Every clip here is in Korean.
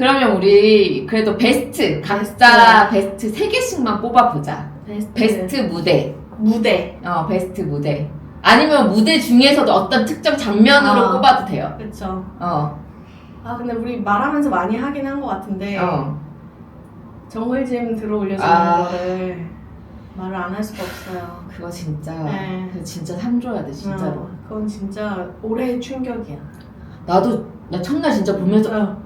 그러면 우리 그래도 베스트 각자 베스트 3개씩만 뽑아보자. 베스트 무대. 베스트 무대. 아니면 무대 중에서도 어떤 특정 장면으로 꼽아도 돼요. 그쵸. 근데 우리 말하면서 많이 하긴 한 것 같은데 정글짐 들어올려주는 거를 말을 안 할 수가 없어요. 그거 진짜 네. 그거 진짜 상줘야 돼 진짜로. 그건 진짜 올해의 충격이야. 나 첫날 진짜 보면서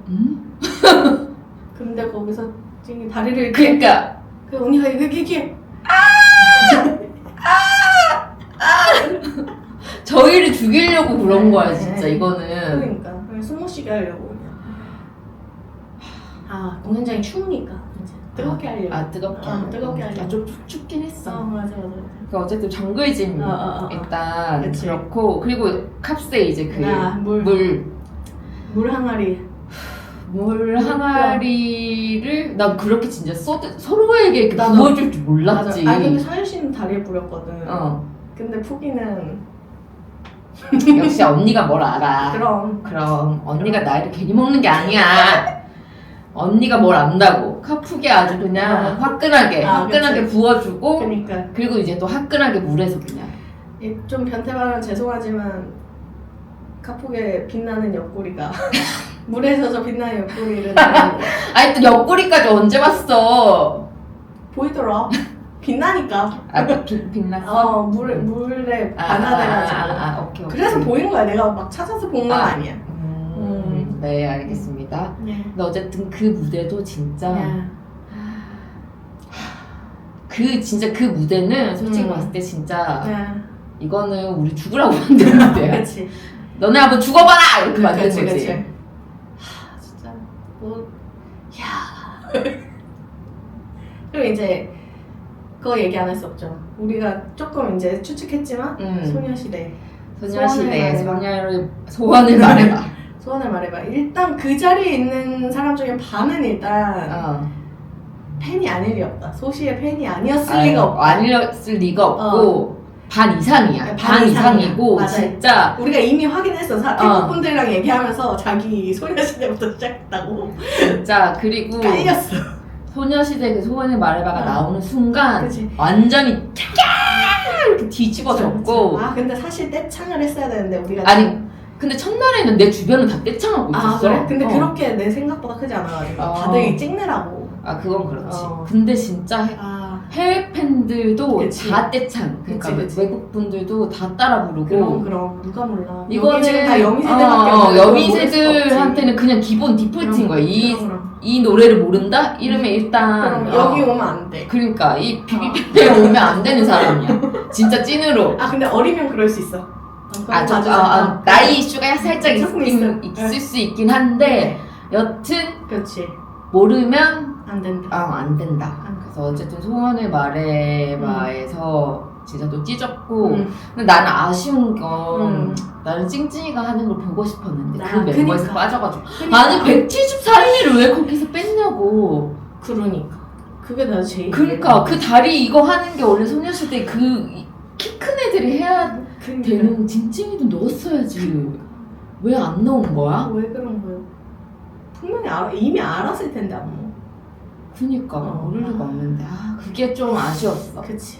근데 거기서 찡이 다리를 그러니까 그 언니가 이게 저희를 죽이려고 그런 거야 진짜 이거는. 그러니까 숨 못 쉬게 하려고 그냥. 공연장이 추우니까 이제 뜨겁게 하려고. 뜨겁게 하려고. 좀 춥긴 했어. 맞아. 그러니까 어쨌든 정글짐 일단 그치. 그렇고, 그리고 캅세 이제 물 항아리. 물 항아리를 난 그렇게 진짜 서로에게 부어줄 줄 몰랐지. 맞아. 근데 서현 씨는 다리에 뿌렸거든. 근데 푸기는 역시 언니가 뭘 알아. 그럼 언니가 나이를 괜히 먹는 게 아니야. 언니가 뭘 안다고. 카푸게 아주 그냥 화끈하게 부어주고. 그러니까. 그리고 이제 또 화끈하게 물에서 그냥. 좀 변태말은 죄송하지만 카푸게 빛나는 옆구리가 물에 젖어 빛나는 옆구리를 아니 또 옆구리까지 언제 봤어? 보이더라. 빛나니까. 빛났어? 물에 반사돼가지고. 오케이. 그래서 보인 거야. 내가 막 찾아서 본 건 아니야. 네, 알겠습니다. 근데 어쨌든 그 무대도 진짜 진짜 그 무대는 솔직히 봤을 때 진짜 이거는 우리 죽으라고 만든 무대야. 그치. 너네 한번 죽어봐라! 이렇게 만든 거지. 그치. 진짜 그리고 이제 그거 얘기 안 할 수 없죠. 우리가 조금 이제 추측했지만 소녀시대 소원을 말해봐. 소원을 말해봐. 일단 그 자리에 있는 사람 중에 반은 일단 팬이 아닐 리 없다. 소시의 팬이 아니었을 리가 없다. 아니었을 리가 없고 반 이상이야. 반 이상이고 맞아요. 진짜 우리가 이미 확인했어. 태국 분들이랑 얘기하면서 자기 소녀시대부터 시작했다고. 진짜. 그리고 깔렸어. 소녀시대 그 소원을 말해봐가 나오는 순간 그치. 완전히 이렇게 뒤집어졌고. 근데 사실 떼창을 했어야 되는데 우리가 근데 첫날에는 내 주변은 다 떼창하고 있었어. 그래? 근데 그렇게 내 생각보다 크지 않아가지고 다들 찍느라고. 그건 그렇지. 근데 진짜 해외 팬들도 그치. 다 떼창. 그러니까 그치. 외국 분들도 다 따라 부르고. 그럼 누가 몰라. 이거는 지금 다 여미세대밖에 없는 여미세들한테는 그냥 기본 디폴트인 거야. 이 노래를 모른다? 이러면 일단 그럼 여기 오면 안 돼. 그러니까 이 비비페에 오면 안 되는 사람이야. 진짜 찐으로. 근데 어리면 그럴 수 있어. 나이 이슈가 살짝 있을 수 있긴 한데 여튼 그렇지. 모르면 안 된다. 안 된다. 그래서 어쨌든 소원을 말해봐에서 진짜 또 찢었고. 근데 나는 아쉬운 건 나는 찡찡이가 하는 걸 보고 싶었는데 그 멤버에서 빠져가지고. 아니 174일을 왜 거기서 뺐냐고. 그러니까 그게 나 제일 그러니까 그 다리 이거 하는 게 원래 소녀시대 키 큰 애들이 해야 되는. 찡찡이도 넣었어야지. 왜 안 넣은 거야? 왜 그런 거예요? 분명히 이미 알았을 텐데 안무. 그니까 모를 리가 없는데 그게 좀 아쉬웠어. 그치.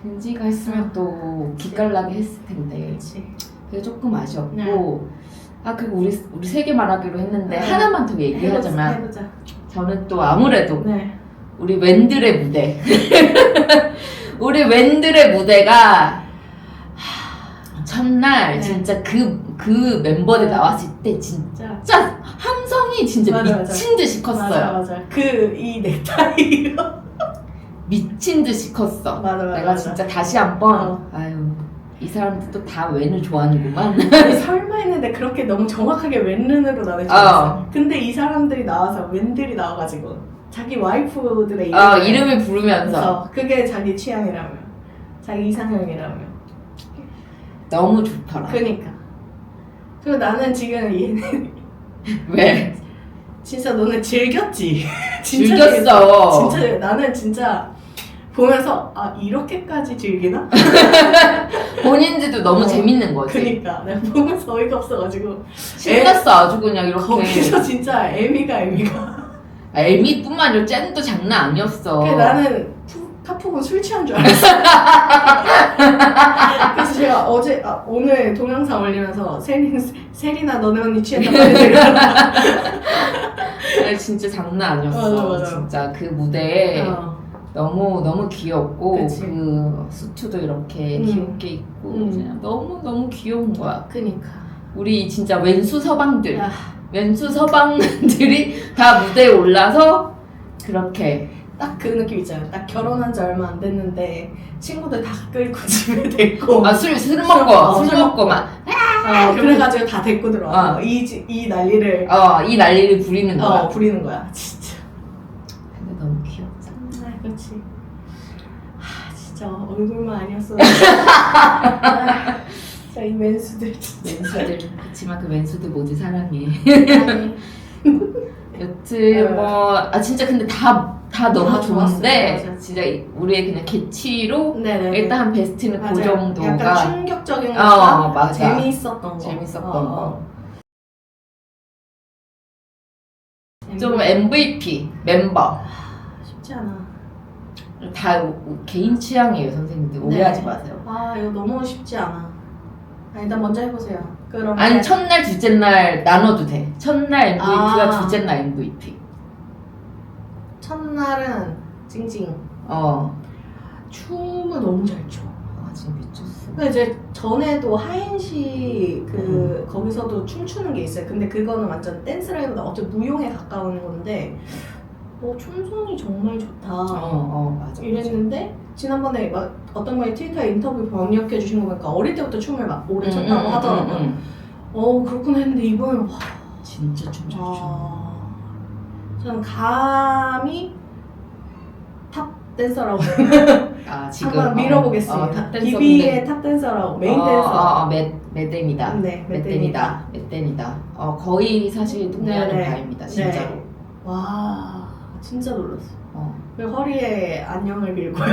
은지가 했으면 또 기깔나게 했을 텐데. 그치. 그게 조금 아쉬웠고. 그리고 우리 3개 말하기로 했는데 하나만 더 얘기하자면 해보자. 저는 또 아무래도 네. 우리 웬들의 무대. 우리 웬들의 무대가 첫날 진짜 그 멤버들 나왔을 때 진짜 함성이 진짜 미친 듯이 컸어요. 맞아. 이 넥타이로 미친 듯이 컸어. 맞아. 내가 진짜 다시 한번 이 사람들도 다 웬을 좋아하는구만. 설마 했는데 그렇게 너무 정확하게 웬른으로 나를 좋아했어. 근데 이 사람들이 나와서 웬들이 나와가지고 자기 와이프들의 이름을 부르면서 그게 자기 취향이라며, 자기 이상형이라며. 너무 좋더라. 그니까. 그리고 나는 지금 얘네 왜? 진짜 너네 즐겼지? 즐겼어. 진짜 나는 진짜 보면서 이렇게까지 즐기나? 본인들도 너무 재밌는 거지. 그니까 내가 보면서 어이가 없어가지고 신났어 아주 그냥 이렇게. 거기서 진짜 애미가 엘미뿐만 아니라 쟤도 장난 아니었어. 그래, 나는 카푸는 술 취한 줄 알았어. 그래서 제가 오늘 동영상 올리면서 세리나 너네 언니 취했다 빨리 내려라. 진짜 장난 아니었어. 맞아. 진짜 그 무대에 너무 귀엽고 그치. 그 수트도 이렇게 귀엽게 입고 그냥 너무 귀여운 거야. 그니까. 우리 진짜 왼수 서방들, 아. 왼수 서방들이 다 무대에 올라서 그렇게 딱 그 느낌 있잖아요. 딱 결혼한 지 얼마 안 됐는데 친구들 다 끌고 집에 데리고 술 먹고 막 그래가지고 다 데리고 들어와서 이 난리를 이 난리를 부리는 거야. 부리는 거야. 진짜. 근데 너무 귀엽잖아. 그렇지. 진짜 얼굴만 아니었어. 진짜 이 맨수들 진짜. 맨수들 그렇지만 그 맨수들 모두 사랑해. 아니. 여튼 진짜 근데 다 너무 좋은데 좋았어요. 진짜 우리의 그냥 개취로 네네. 일단 한 베스트는 그 맞아요. 정도가 약간 충격적인 것과 맞아. 재미있었던 거. 좀 MVP 멤버 쉽지 않아. 다 개인 취향이에요 선생님들 오해하지 마세요. 이거 너무 쉽지 않아. 일단 먼저 해보세요. 그럼 아니 첫날 둘째 날 나눠도 돼. 첫날 MVP가 둘째 날 MVP. 첫날은 찡찡. 춤을 너무 잘 춰. 지금 미쳤어. 근데 이제 전에도 하인시 거기서도 춤추는 게 있어요. 근데 그거는 완전 댄스라기보다 어째 무용에 가까운 건데 춤선이 정말 좋다. 맞아. 이랬는데 지난번에 막 어떤 분이 트위터에 인터뷰 번역해 주신 거 보니까 어릴 때부터 춤을 막 오래 췄다고 하더라고요. 그렇구나 했는데 이번에 진짜 춤 잘 춰. 저는 감히 탑 댄서라고 지금 한번 밀어보겠습니다. 탑 댄서인데. 비비의 탑 댄서라고 메인 댄서. 맷댄이다. 네, 맷댄이다. 거의 사실 동의하는 네네. 바입니다. 진짜로. 네. 와 진짜 놀랐어. 그리고 허리에 안녕을 밀고요.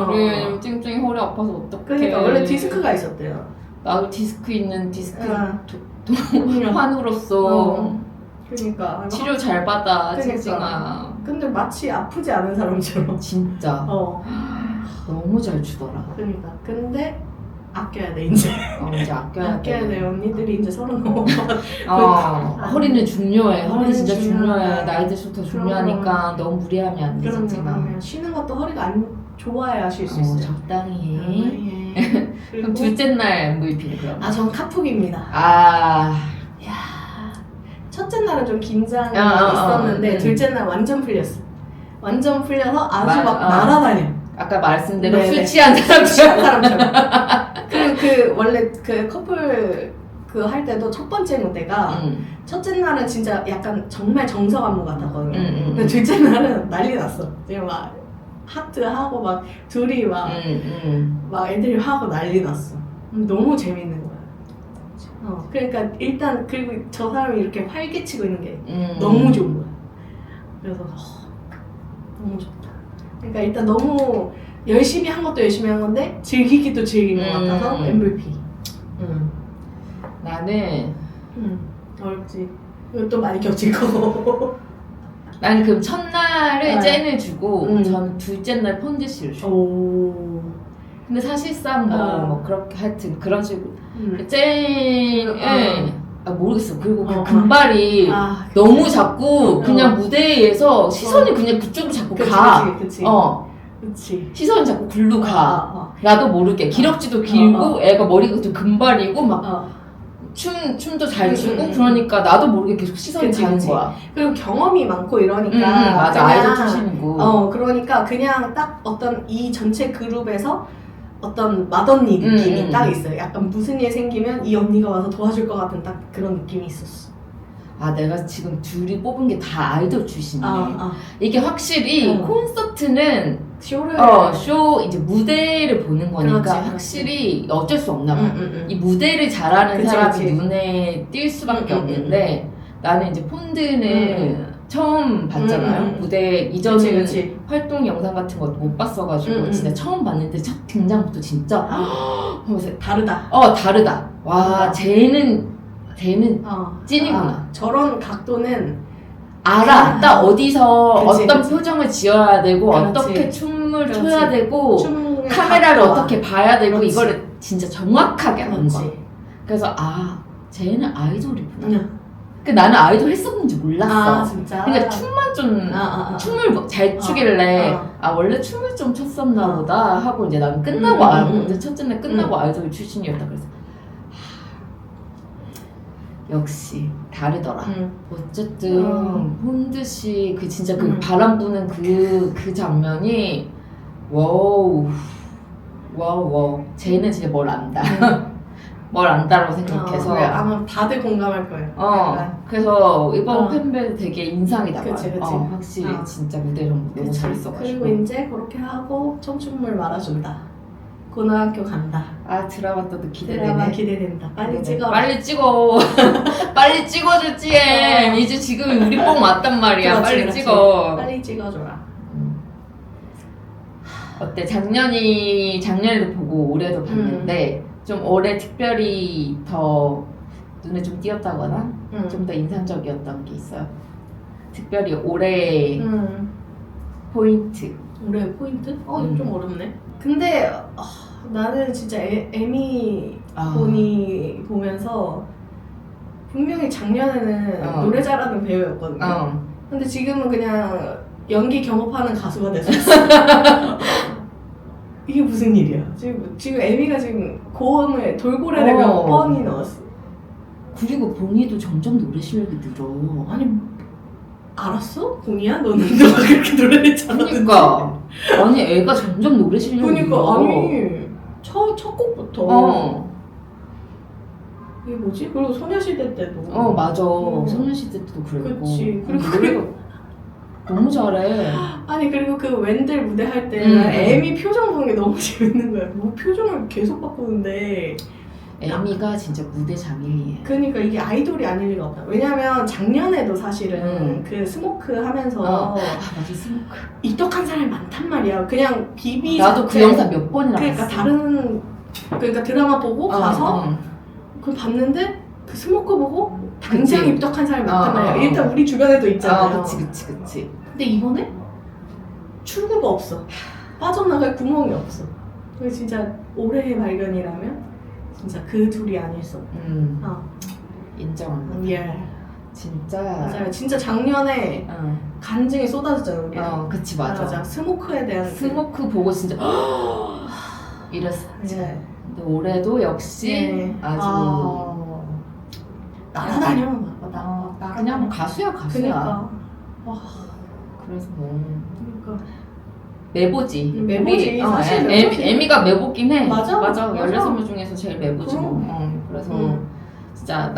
우리 찡찡이 허리 아파서 어떡해. 그러니까 원래 디스크가 있었대요. 나도 디스크 있는 디스크 그냥. 환으로서 그러니까 치료 잘 받아 그러니까. 찡찡아. 근데 마치 아프지 않은 사람처럼. 진짜 너무 잘 추더라. 그러니까 근데 아껴야 돼 이제. 이제 아껴야 돼. 언니들이 이제 30 넘어. 허리는 중요해. 허리 진짜 중요하다. 중요해. 나이 들수록 더 중요하니까 너무 무리하면 안 돼. 그러면 쉬는 것도 허리가 안 좋아야 쉴 수 있어요. 적당히 해. 그럼 둘째 날 MVP는 그럼? 전 카푸기입니다. 첫째 날은 좀 긴장이 있었는데 둘째 날 완전 풀렸어. 완전 풀려서 아주 막 날아다녀. 아까 말씀대로 네네. 술 취한 사람처럼. 그리고 원래 그 커플 할 때도 첫 번째 무대가 첫째 날은 진짜 약간 정말 정석 안무 같았거든요. 근데 둘째 날은 난리 났어. 지금 막 하트 하고 막 둘이 막 애들이 하고 난리 났어. 너무 재밌는 거야. 그러니까 일단 그리고 저 사람이 이렇게 활개치고 있는 게 너무 좋은 거야. 그래서 너무 좋다. 그러니까 일단 너무 열심히 한 것도 열심히 한 건데 즐기기도 즐긴 것 같아서 MVP. 나는 어렵지. 이것도 많이 겹칠 거고. 나는 그럼 첫날을 네. 젠을 주고 저는 둘째 날 펀지 씨를 줘. 근데 사실상 뭐 그렇게 하여튼 그런 식으로 젠을 모르겠어. 그리고 그 금발이 너무 자꾸 그냥 무대에서 시선이 그냥 그쪽으로 자꾸 가. 그치. 시선이 자꾸 글로 가. 나도 모르게 기럭지도 길고 애가 머리가 좀 금발이고 막 춤도 잘 추고 그러니까 나도 모르게 계속 시선이 가는 거야. 그리고 경험이 많고 이러니까 맞아. 아이돌 출신이고 그러니까 그냥 딱 어떤 이 전체 그룹에서 어떤 맏언니 느낌이 딱 있어요. 약간 무슨 일 생기면 이 언니가 와서 도와줄 것 같은 딱 그런 느낌이 있었어. 내가 지금 둘이 뽑은 게 다 아이돌 출신이네. 이게 확실히 콘서트는 쇼를 쇼 이제 무대를 보는 거니까 그렇지. 확실히 어쩔 수 없나 봐. 이 무대를 잘하는 사람이 눈에 띌 수밖에 없는데 나는 이제 폰드는 처음 봤잖아요. 무대 이전에 활동 영상 같은 것도 못 봤어가지고 진짜 처음 봤는데 첫 등장부터 진짜 다르다. 다르다. 와 쟤는 찐이구나. 저런 각도는 알아. 딱 어디서 그치, 어떤 그치. 표정을 지어야 되고 그렇지. 어떻게 춤을 그렇지. 춰야 되고 춤의 카메라를 각도와. 어떻게 봐야 되고 그렇지. 이거를 진짜 정확하게 아는 거야. 그렇지. 그래서 쟤는 아이돌이구나. 응. 그 나는 아이돌 했었는지 몰랐어. 아 진짜. 그러니까 춤만 좀 춤을 잘 추길래 원래 춤을 좀 췄었나 보다 하고 이제 나는 끝나고 알고 이제 첫째 날 끝나고 아이돌 출신이었다 그래서 역시 다르더라. 어쨌든 혼드시 그 진짜 그 바람 부는 그 장면이 와우 쟤는 진짜 뭘 안다. 뭘 안다라고 생각해서 아마 다들 공감할 거예요. 그래서 이번 팬벨 되게 인상이 남아요. 그치. 확실히 진짜 무대를 너무 잘했어가지고. 그리고 이제 그렇게 하고 청춘물 말아준다. 고등학교 간다. 드라마 또 기대되네. 드라마 기대된다. 빨리 찍어. 빨리 찍어. 빨리 찍어주지. 이제 지금 우리 뽕 왔단 말이야. 빨리 찍어. 빨리 찍어줘라. 어때? 작년에도 보고 올해도 봤는데 좀 올해 특별히 더 눈에 좀 띄었다거나 좀 더 인상적이었던 게 있어요. 특별히 올해 포인트. 올해 포인트? 좀 어렵네. 근데 나는 진짜 에미 본이 보면서 분명히 작년에는 노래 잘하는 배우였거든요. 근데 지금은 그냥 연기 경험하는 가수가 됐었어. 이게 무슨 일이야? 지금 에미가 지금 고음을 돌고래를 몇 번이 넣었어. 그리고 본이도 점점 노래 실력이 늘어. 아니 알았어? 본이야? 너는 너가 그렇게 노래를 잘하는지. 그러니까 아니 애가 점점 노래 실력이 늘어. 그러니까 아니 첫 곡부터 이게 뭐지? 그리고 소녀시대 때도 맞아. 소녀시대 때도 그랬고. 그치. 그리고 노래가 너무 잘해. 아니 그리고 그 웬델 무대 할 때 에미 표정 보는 게 너무 재밌는 거야. 뭐 표정을 계속 바꾸는데 에미가 진짜 무대 장인이에요. 그러니까 이게 아이돌이 아닐 리가 없다. 왜냐면 작년에도 사실은 그 스모크 하면서 맞아 스모크 입덕한 사람이 많단 말이야. 그냥 비비 나도 그 영상 몇 번이나 그러니까 봤어. 그러니까 드라마 보고 가서 그걸 봤는데 그 스모크 보고 당장 입덕한 사람이 많단 말이야. 일단 우리 주변에도 있잖아요. 그치. 근데 이번에 출구가 없어. 빠져나갈 구멍이 없어. 그래서 진짜 올해의 발견이라면 진짜 그 둘이 아닐 수 없다. 인정합니다. 예. 진짜 맞아요. 진짜 작년에 간증이 쏟아졌잖아 우리. 그치 맞아. 스모크에 대한 스모크 보고 진짜 이랬었지. 네. 근데 올해도 역시 아주 날아다녀. 그냥 가수야. 그러니까. 그래서 그러니까. 매보지. 매보지. 사실 매보지. 에미가 매보긴 해. 맞아. 16명 중에서 제일 매보지 뭐. 그래서 진짜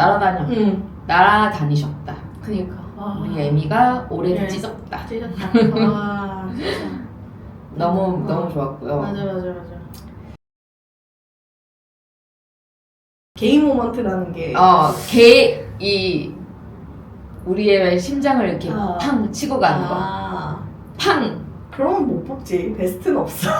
날아다니셨다. 그러니까. 우리 에미가 올해도 찢었다. 찢었다. 진짜. 너무 좋았고요. 맞아. 게임 모먼트라는 게 우리의 심장을 이렇게 팡 치고 가는 거. 팡! 그러면 못 뽑지. 베스트는 없어.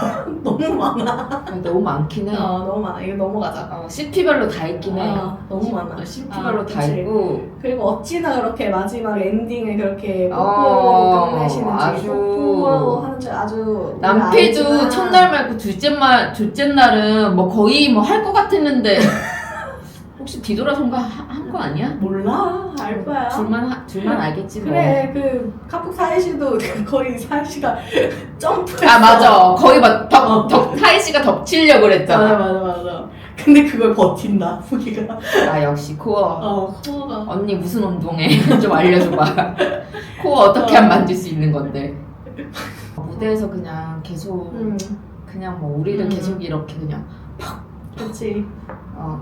너무 많아. 너무 많긴 해. 너무 많아. 이거 넘어가자. CP별로 다 있긴 해. 너무 많아. CP별로 다 있고. 그리고 어찌나 그렇게 마지막 엔딩을 그렇게 뽀뽀로 끝내시는지 뽀뽀로 하는지 아주 남패도 첫날 말고 둘째 날은 뭐 거의 뭐 할 것 같았는데 혹시 뒤돌아선가 한 거 아니야? 몰라. 알 거야. 둘만 알겠지 뭐. 그래. 그 카북 사이시도 거의 사이시가 점프. 맞아. 거의 막 사이씨가 덮치려고 그랬잖아. 맞아. 근데 그걸 버틴다. 후기가. 역시 코어. 코어가. 언니 무슨 운동해? 좀 알려줘봐. 코어 어떻게 하면 만질 수 있는 건데. 무대에서 그냥 계속 그냥 뭐 우리를 계속 이렇게 그냥 그치.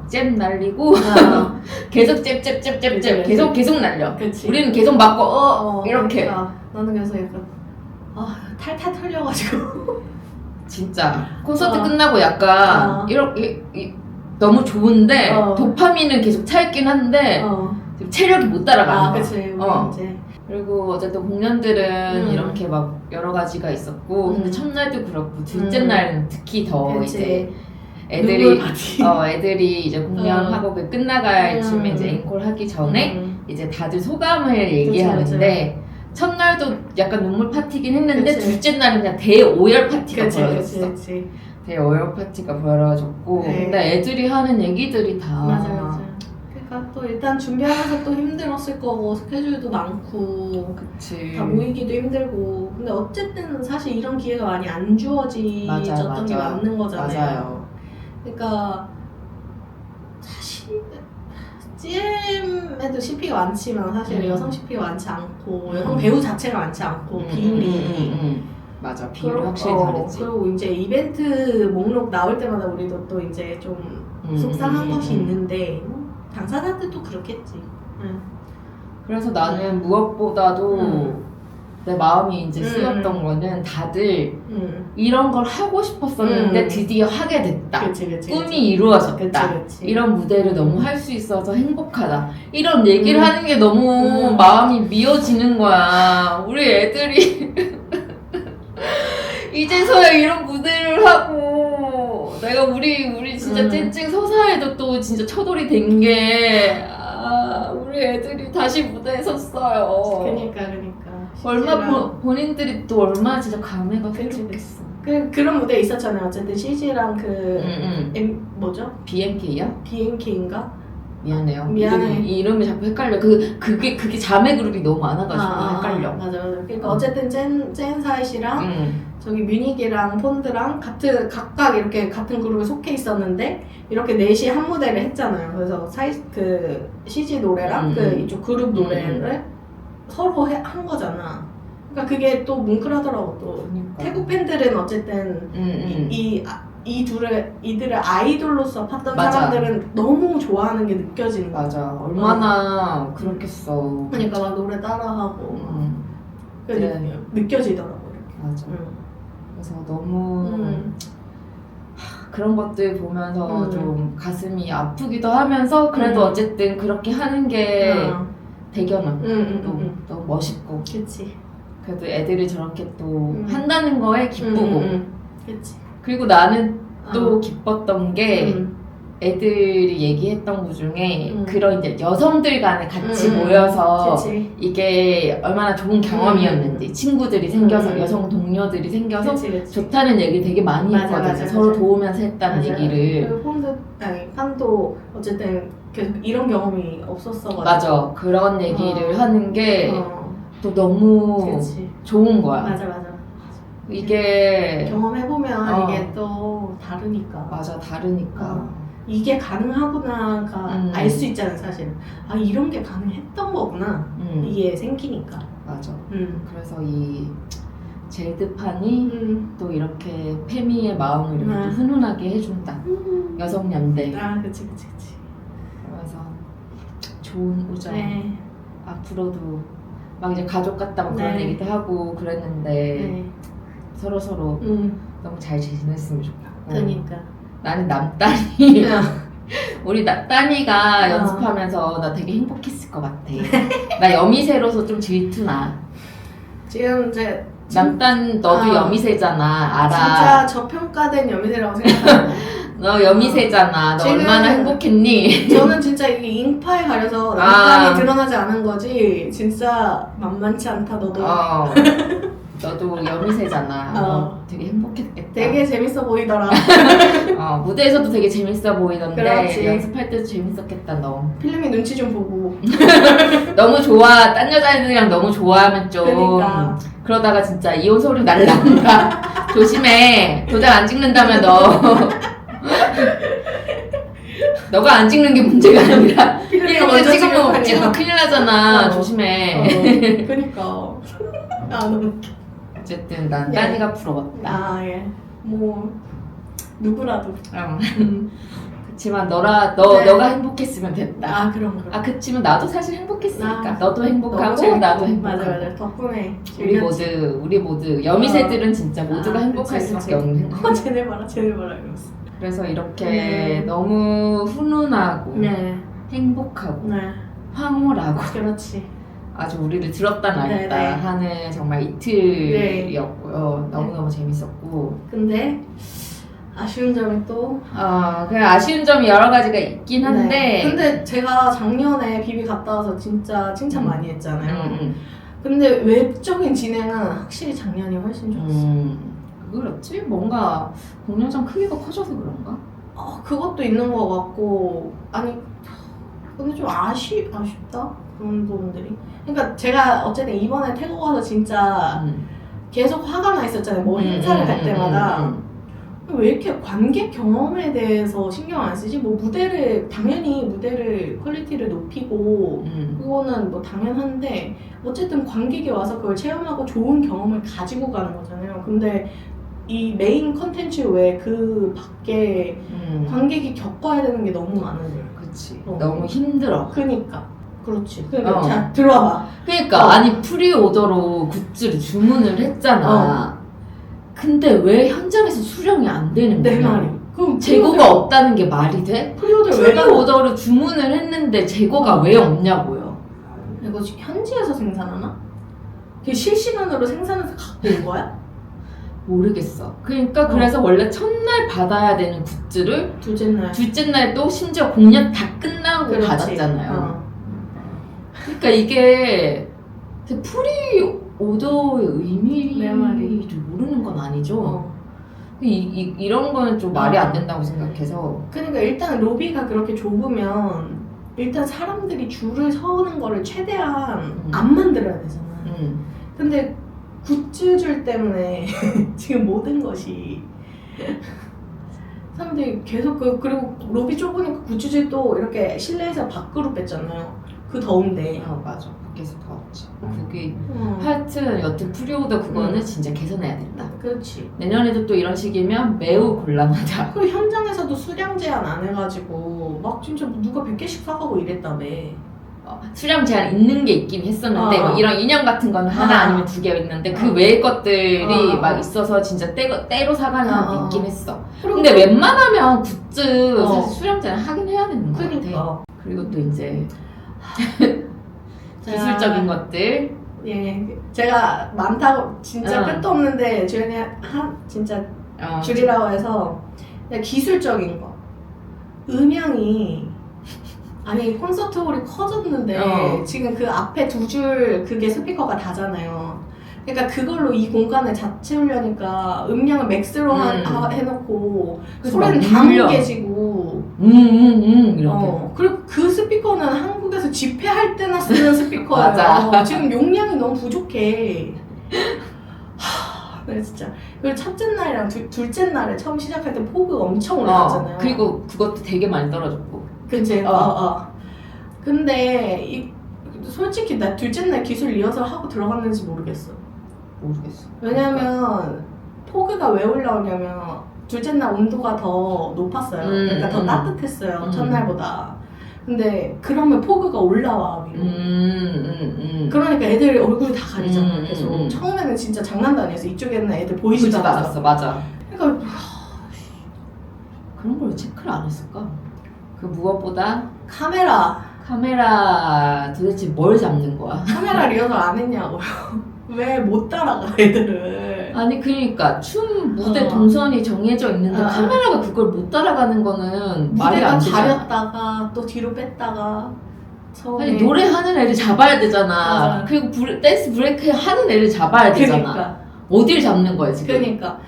잽 날리고 계속 잽 계속 날려. 그치. 우리는 계속 맞고 이렇게. 그러니까. 나는 그래서 약간 탈탈 털려가지고 진짜 콘서트 끝나고 약간 이렇게 너무 좋은데 도파민은 계속 차있긴 한데 체력이 못 따라가는 거야. 그치. 이제. 그리고 어쨌든 공연들은 이렇게 막 여러 가지가 있었고 근데 첫날도 그렇고 둘째 날은 특히 더 그치. 이제 애들이 이제 공연하고 끝나갈 쯤에 이제 앵콜 하기 전에 이제 다들 소감을 얘기하는데 첫날도 약간 눈물 파티긴 했는데 그치. 둘째 날은 그냥 대오열 파티가 그치, 벌어졌어. 그치. 대오열 파티가 벌어졌고 네. 근데 애들이 하는 얘기들이 다 맞아. 그러니까 또 일단 준비하면서 또 힘들었을 거고 스케줄도 많고 그치. 다 모이기도 힘들고 근데 어쨌든 사실 이런 기회가 많이 안 주어지졌던 게 맞는 거잖아요. 맞아요. 그러니까 사실 CM에도 CP가 많지만 사실 여성 CP가 많지 않고 여성 배우 자체가 많지 않고 비율이 맞아. 비율이 확실히 다르지. 그리고 이제 이벤트 목록 나올 때마다 우리도 또 이제 좀 속상한 것이 있는데 당사자들도 그렇겠지. 그래서 나는 무엇보다도 내 마음이 이제 쓰였던 거는 다들 이런 걸 하고 싶었었는데 드디어 하게 됐다. 그치. 꿈이 이루어졌다. 그치. 이런 무대를 너무 할 수 있어서 행복하다. 이런 얘기를 하는 게 너무 마음이 미어지는 거야. 우리 애들이 이제서야 이런 무대를 하고 내가 우리 진짜 찐찐 서사에도 또 진짜 처돌이 된 게 우리 애들이 다시 무대에 섰어요. 그러니까. 본인들이 또 얼마나 진짜 감회가 새롭겠어. 그런 무대 있었잖아요. 어쨌든 CG랑 뭐죠? BNK야? BNK인가? 미안해요. 미안해. 이름이 자꾸 헷갈려. 그게 자매 그룹이 너무 많아가지고 헷갈려. 맞아. 그러니까 어쨌든 젠사이시랑 저기 뮤닉이랑 폰드랑 각각 이렇게 같은 그룹에 속해 있었는데 이렇게 넷이 한 무대를 했잖아요. 그래서 그 CG 노래랑 그 이쪽 그룹 노래를 서로 한 거잖아. 그러니까 그게 또 뭉클하더라고 또. 그러니까. 태국 팬들은 어쨌든 이들을 아이돌로서 팠던 맞아. 사람들은 너무 좋아하는 게 느껴지는 거야. 맞아. 얼마나 그렇겠어. 그러니까 막 노래 따라하고 그래. 느껴지더라고 이렇게. 맞아. 그래서 너무 그런 것들 보면서 좀 가슴이 아프기도 하면서 그래도 어쨌든 그렇게 하는 게 대견하고 너무 멋있고 그치. 그래도 애들이 저렇게 또 한다는 거에 기쁘고 그치. 그리고 나는 또 기뻤던 게 애들이 얘기했던 것 중에 그런 이제 여성들 간에 같이 모여서 그치. 이게 얼마나 좋은 경험이었는지 친구들이 생겨서 여성 동료들이 생겨서 그치. 좋다는 얘기를 되게 많이 맞아, 했거든요. 맞아, 서로 맞아. 도우면서 했다는 얘기를. 판도 어쨌든 계속 이런 경험이 없었어가지고. 맞아. 그런 얘기를 하는 게 또 너무 그치. 좋은 거야. 맞아. 이게 경험해보면 이게 또 다르니까. 맞아. 다르니까. 이게 가능하구나가 알 수 있잖아 사실. 아 이런 게 가능했던 거구나. 이게 생기니까. 맞아. 그래서 이 젤드판이 또 이렇게 페미의 마음을 이렇게 또 훈훈하게 해준다. 여성 연대. 그치. 그래서 좋은 우정. 네. 앞으로도 막 이제 가족 같다 막 그런 얘기도 하고 그랬는데 서로 너무 잘 지냈으면 좋겠고. 그러니까. 나는 남딸이 우리 딸이가 연습하면서 나 되게 행복했을 것 같아. 나 여미새로서 좀 질투나. 지금 이제 남딸 너도 여미새잖아. 알아. 진짜 저평가된 여미새라고 생각하고. 너 여미새잖아. 너 지금 얼마나 행복했니? 저는 진짜 이게 잉파에 가려서 남딸이 드러나지 않은 거지. 진짜 만만치 않다 너도. 너도 여미새잖아. 너 되게 행복했겠다. 되게 재밌어 보이더라. 무대에서도 되게 재밌어 보이던데 그렇지. 연습할 때도 재밌었겠다 너. 필름이 눈치 좀 보고. 너무 좋아. 딴 여자애들이랑 너무 좋아하면 좀 그러니까. 그러다가 진짜 이혼 소리 날라온다. 조심해. 도장 안 찍는다면 너가 안 찍는 게 문제가 아니라 필름이 먼저 찍으면 큰일 나잖아. 조심해. 그니까. 너무 웃겨. 어쨌든 난 따니가 부러웠다. 예. 뭐 누구라도. 그치만 너가 행복했으면 됐다. 그럼. 그치만 나도 사실 행복했으니까. 너도 행복하고 나도 행복하고. 맞아. 덕분에 우리 모두 여미새들은 진짜 모두가 행복할 그치. 수밖에 없는 거. 쟤네 봐라 이러면서. 그래서 이렇게 너무 훈훈하고 행복하고 황홀하고 그렇지. 아주 우리를 들었다 놨다 하는 정말 이틀이었고요. 너무너무 재밌었고. 근데 아쉬운 점이 또 그냥 아쉬운 점이 여러 가지가 있긴 한데 근데 제가 작년에 비비 갔다 와서 진짜 칭찬 많이 했잖아요. 근데 외적인 진행은 확실히 작년이 훨씬 좋았어. 그렇지? 뭔가 공연장 크기가 커져서 그런가? 그것도 있는 것 같고 아니 근데 좀 아쉽다 그런 부분들이. 그러니까 제가 어쨌든 이번에 태국 와서 진짜 계속 화가 나 있었잖아요. 뭐 행사를 갈 때마다 왜 이렇게 관객 경험에 대해서 신경 안 쓰지? 뭐 당연히 무대를 퀄리티를 높이고 그거는 뭐 당연한데 어쨌든 관객이 와서 그걸 체험하고 좋은 경험을 가지고 가는 거잖아요. 근데 이 메인 컨텐츠 외에 그 밖에 관객이 겪어야 되는 게 너무 많은데. 그치. 너무 힘들어. 그렇지. 그러니까 자 들어와봐. 그러니까 아니 프리오더로 굿즈를 주문을 했잖아. 근데 왜 현장에서 수령이 안 되는 거야? 내 말이. 그럼 재고가 없다는 게 말이 돼? 프리오더로 주문을 했는데 재고가 왜 없냐고요. 이거 현지에서 생산하나? 그게 실시간으로 생산해서 갖고 온 거야? 모르겠어. 그러니까 그래서 원래 첫날 받아야 되는 굿즈를 둘째 날도 심지어 공연 다 끝나고 받았잖아요. 그러니까 이게 프리오더의 의미를 모르는 건 아니죠. 이런 거는 좀 말이 안 된다고 생각해서. 그러니까 일단 로비가 그렇게 좁으면 일단 사람들이 줄을 서는 거를 최대한 안 만들어야 되잖아. 근데 굿즈줄 때문에 지금 모든 것이 사람들이 계속 그리고 로비 좁으니까 굿즈줄도 이렇게 실내에서 밖으로 뺐잖아요. 그 더운데. 맞아. 밖에서 더웠지. 그게 하여튼 여튼 프리오더 그거는 진짜 개선해야 된다. 그렇지. 내년에도 또 이런 식이면 매우 곤란하다. 그 현장에서도 수량 제한 안 해가지고 막 진짜 누가 100개씩 사가고 이랬다며. 수량 제한 있는 게 있긴 했었는데 뭐 이런 인형 같은 거는 하나 아니면 2개 있는데 그 외의 것들이 막 있어서 진짜 때로 사가는 사람도 있긴 했어. 근데 웬만하면 굿즈 사실 수량 제한 하긴 해야 되는 거 같아. 그리고 또 이제 기술적인 것들. 예, 제가 많다고 진짜 끝도 없는데 주연이 진짜 줄이라고 해서 기술적인 거. 음향이 아니 콘서트홀이 커졌는데 지금 그 앞에 2줄 그게 스피커가 다잖아요. 그러니까 그걸로 이 공간을 채우려니까 음량을 맥스로 해놓고 소리는 다 뭉개지고 이렇게. 그리고 그 스피커는 한국에서 집회할 때나 쓰는 스피커예요. 맞아. 지금 용량이 너무 부족해. 네, 진짜. 그리고 첫째 날이랑 둘째 날에 처음 시작할 때 포그가 엄청 올라갔잖아요. 그리고 그것도 되게 많이 떨어졌고. 그치? 근데 솔직히 나 둘째 날 기술 리허설 하고 들어갔는지 모르겠어. 왜냐면 포그가 왜 올라오냐면 둘째 날 온도가 더 높았어요. 그러니까 더 따뜻했어요. 첫날보다. 근데 그러면 포그가 올라와 위로. 그러니까 애들 얼굴이 다 가리잖아. 계속 처음에는 진짜 장난도 아니었어. 이쪽에는 애들 보이지도 않았어. 맞아. 그러니까 그런 걸 체크를 안 했을까? 그 무엇보다 카메라 도대체 뭘 잡는 거야? 카메라 리허설 안 했냐고요. 왜 못 따라가 애들을. 아니 그러니까 춤 무대 동선이 정해져 있는데 카메라가 그걸 못 따라가는 거는 말이 안 되잖아. 가렸다가 또 뒤로 뺐다가 아니 노래하는 애를 잡아야 되잖아. 맞아. 그리고 댄스 브레이크 하는 애를 잡아야 되잖아. 그러니까. 어딜 잡는 거야 지금? 그러니까.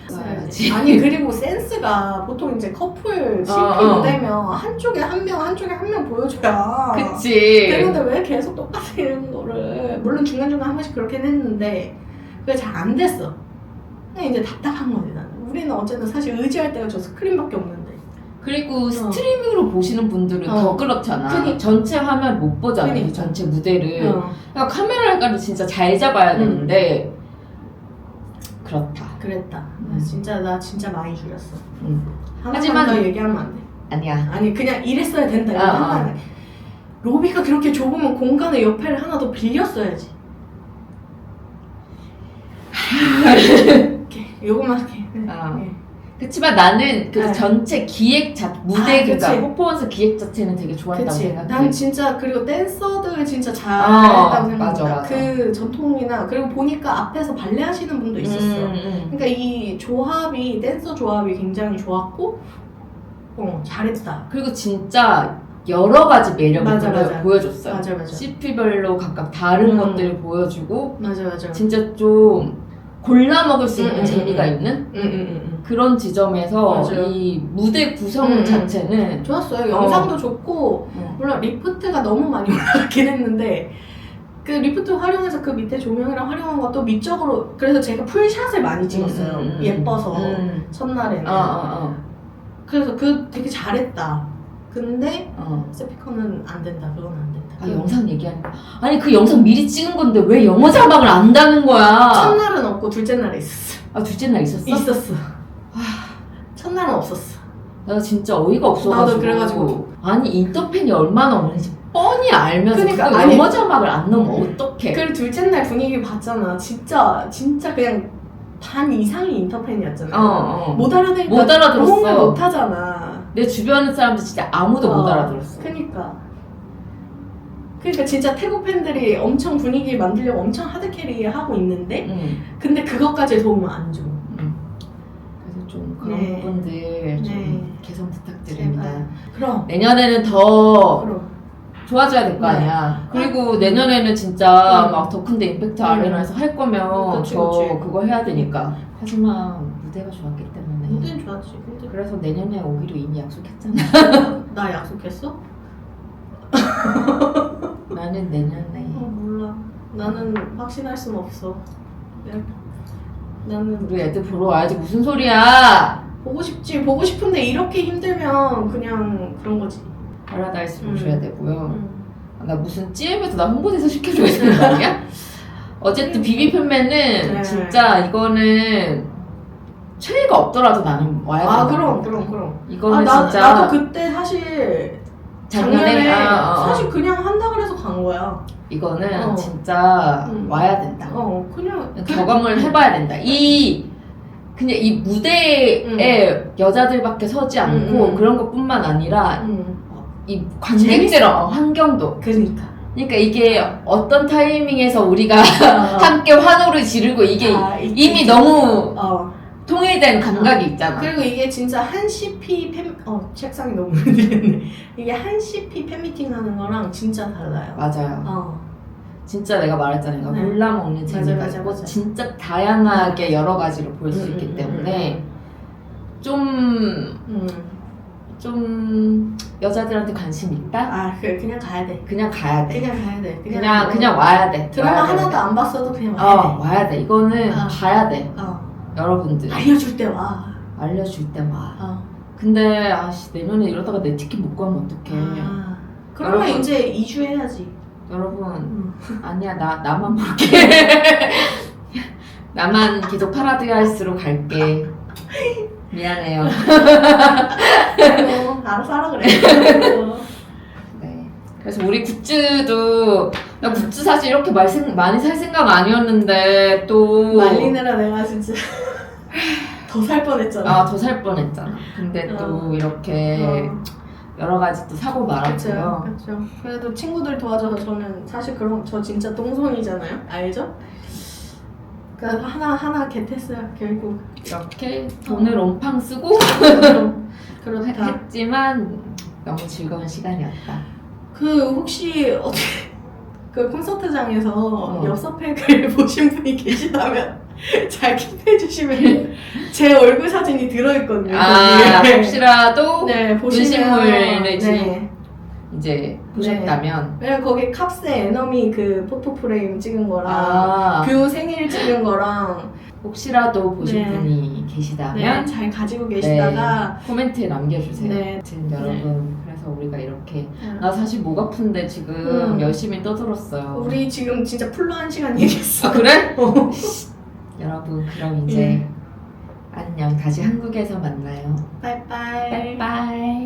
아니 그리고 센스가 보통 이제 커플 실패 무대면 한쪽에 한 명 보여줘야. 그치. 그런데 왜 계속 똑같은 거를 물론 중간중간 한 번씩 그렇게 했는데 그게 잘 안 됐어. 그냥 이제 답답한 거지 나는. 우리는 어쨌든 사실 의지할 때가 저 스크린밖에 없는데. 그리고 스트리밍으로 보시는 분들은 더 그렇잖아. 전체 화면 못 보잖아. 전체 무대를. 그러니까 카메라를 진짜 잘 잡아야 되는데 그랬다. 나 진짜 많이 줄였어. 하지만 더 얘기하면 안 돼. 아니야. 아니 그냥 이랬어야 된다. 로비가 그렇게 좁으면 공간의 옆에를 하나 더 빌렸어야지. 요거만 할게. 그치만 나는 그 전체 기획 무대 그러니까 퍼포먼스 기획 자체는 되게 좋았다고 생각해. 난 진짜 그리고 댄서들 진짜 잘했다고 생각해. 맞아. 그 전통이나 그리고 보니까 앞에서 발레 하시는 분도 있었어. 그러니까 이 조합이 댄서 조합이 굉장히 좋았고 잘했다. 그리고 진짜 여러 가지 매력을 맞아. 보여줬어요. 맞아. CP별로 각각 다른 것들을 보여주고 맞아. 진짜 좀 골라 먹을 수 있는 재미가 있는 그런 지점에서 맞아요. 이 무대 구성 자체는 좋았어요. 영상도 좋고 물론 리프트가 너무 많이 올라가긴 했는데 그 리프트 활용해서 그 밑에 조명이랑 활용한 것도 미적으로 그래서 제가 풀샷을 많이 찍었어요. 예뻐서 첫날에는 그래서 그 되게 잘했다. 근데 스피커는 안 된다. 그건 안 된다. 아, 영상 얘기하니까 아니 그 영상 미리 찍은 건데 왜 영어 자막을 안다는 거야? 첫날은 없고 둘째 날에 있었어. 아 둘째 날 있었어? 있었어. 첫날은 없었어. 나 진짜 어이가 없어가지고. 나도 그래가지고. 아니 인터팬이 얼마나 오는지 뻔히 알면서 그러니까, 그거 아니, 영어 자막을 안 넣으면 어떡해. 그리고 둘째 날 분위기 봤잖아. 진짜 그냥 반 이상이 인터팬이었잖아. 못 알아들으니까 못 알아들었어. 호응을 못 하잖아. 내 주변 사람들 진짜 아무도 못 알아들었어. 그러니까 진짜 태국 팬들이 엄청 분위기 만들려고 엄청 하드캐리 하고 있는데 근데 그것까지 도움을 안 줘. 그래서 좀 그런 부분들 좀 개선 부탁드립니다. 그럼 내년에는 더 그럼 좋아져야 될 거 아니야. 그리고 내년에는 진짜 막 더 큰데 임팩트 아레나에서 할 거면 그치. 그거 해야 되니까. 하지만 무대가 좋았기 때문에. 무대는 좋았지. 그래서 내년에 오기로 이미 약속했잖아. 나 약속했어? 나는 내년에. 몰라. 나는 확신할 순 없어. 나는 우리 애들 보러 와야지. 무슨 소리야? 보고 싶지. 보고 싶은데 이렇게 힘들면 그냥 그런 거지. 파라다이스 보셔야 되고요. 나 무슨 CM에서 나 홍보대사 시켜줘야 되는 거 아니야? 어쨌든 비비팬맨은 진짜 이거는 최애가 없더라도 나는 와야 된다. 그럼. 이거는 진짜 나도 그때 사실 작년에 사실 그냥 한다 그래서 간 거야. 이거는 진짜 와야 된다. 그냥 경험을 해봐야 된다. 그냥 이 무대에 여자들밖에 서지 않고 그런 것뿐만 아니라 이 관객들 환경도. 그러니까 이게 어떤 타이밍에서 우리가 함께 환호를 지르고 이게 이미 너무 통일된 감각이 있잖아. 그리고 이게 진짜 한 CP 책상이 너무 흔들렸네. 이게 한 CP 팬미팅 하는 거랑 진짜 달라요. 맞아요. 진짜 내가 말했잖아. 내가 몰라 먹는 재미가 있고 맞아. 진짜 다양하게 여러 가지로 볼 수 있기 때문에 좀 여자들한테 관심 있다? 그냥 가야 돼. 그냥 가야 돼. 그냥 가야 돼. 그냥 와야 돼. 드라마 와야 하나도 돼. 안 봤어도 그냥 와야 돼. 와야 돼. 이거는 봐야 돼. 여러분들. 알려줄 때 와. 알려줄 때 와. 근데 내년에 이러다가 내 티켓 못 구하면 어떡해. 그러면 여러분, 이제 2주 해야지. 여러분 아니야 나만 볼게. 나만 계속 파라다이스로 갈게. 미안해요. 알아서 하라 그래. 네. 그래서 우리 굿즈도 나 굿즈 사실 이렇게 많이 살 생각 아니었는데 또 말리느라 내가 진짜 더 살 뻔했잖아. 더 살 뻔했잖아. 근데 또 이렇게 여러 가지 또 사고 말았고요. 그렇죠. 그래도 친구들 도와줘서 저는 사실 저 진짜 똥손이잖아요. 알죠? 그래서 하나 겟했어요. 결국 이렇게 돈을 온팡 쓰고 그렇다. 했지만 너무 즐거운 시간이었다. 혹시 어떻게 그 콘서트장에서 엽서팩을 보신 분이 계시다면 잘 킵해주시면 제 얼굴 사진이 들어있거든요. 혹시라도 보시면 분신물을 이제 보셨다면 왜냐면 거기 캅스의 에너미 그 포토 프레임 찍은 거랑 뷰 생일 찍은 거랑 혹시라도 보신 분이 계시다면 잘 가지고 계시다가 코멘트에 남겨주세요. 지금 여러분 그래서 우리가 이렇게 나 사실 목 아픈데 지금 열심히 떠들었어요. 우리 지금 진짜 풀로 1시간 얘기했어. 그래? 여러분 그럼 이제 안녕. 다시 한국에서 만나요. 빠이빠이. 빠이빠이.